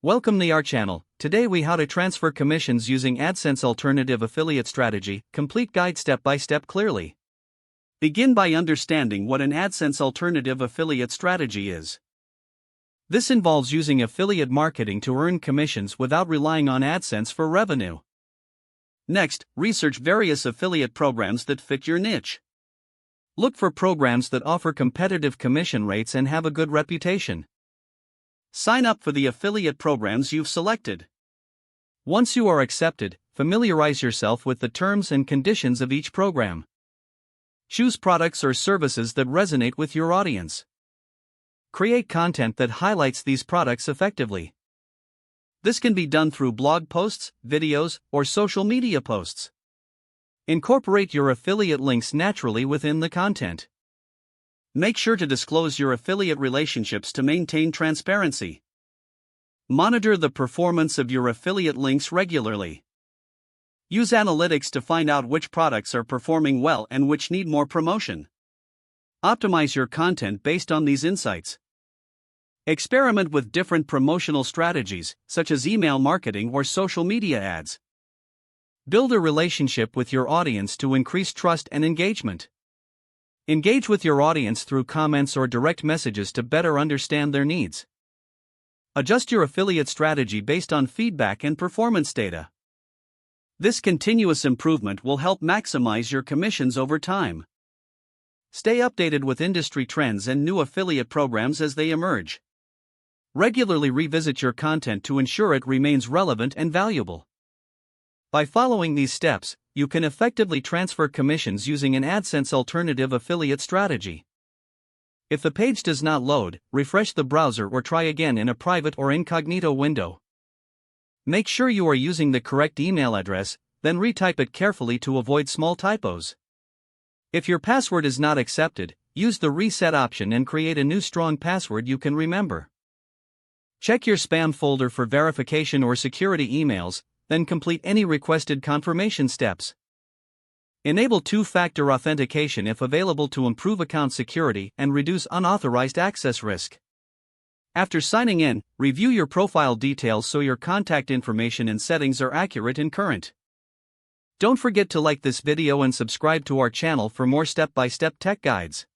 Welcome to our channel. Today we how to transfer commissions using AdSense alternative affiliate strategy, complete guide step by step clearly. Begin by understanding what an AdSense alternative affiliate strategy is. This involves using affiliate marketing to earn commissions without relying on AdSense for revenue. Next, research various affiliate programs that fit your niche. Look for programs that offer competitive commission rates and have a good reputation. Sign up for the affiliate programs you've selected. Once you are accepted, familiarize yourself with the terms and conditions of each program. Choose products or services that resonate with your audience. Create content that highlights these products effectively. This can be done through blog posts, videos, or social media posts. Incorporate your affiliate links naturally within the content. Make sure to disclose your affiliate relationships to maintain transparency. Monitor the performance of your affiliate links regularly. Use analytics to find out which products are performing well and which need more promotion. Optimize your content based on these insights. Experiment with different promotional strategies, such as email marketing or social media ads. Build a relationship with your audience to increase trust and engagement. Engage with your audience through comments or direct messages to better understand their needs. Adjust your affiliate strategy based on feedback and performance data. This continuous improvement will help maximize your commissions over time. Stay updated with industry trends and new affiliate programs as they emerge. Regularly revisit your content to ensure it remains relevant and valuable. By following these steps, you can effectively transfer commissions using an AdSense alternative affiliate strategy. If the page does not load, refresh the browser or try again in a private or incognito window. Make sure you are using the correct email address, then retype it carefully to avoid small typos. If your password is not accepted, use the reset option and create a new strong password you can remember. Check your spam folder for verification or security emails, then complete any requested confirmation steps. Enable two-factor authentication if available to improve account security and reduce unauthorized access risk. After signing in, review your profile details so your contact information and settings are accurate and current. Don't forget to like this video and subscribe to our channel for more step-by-step tech guides.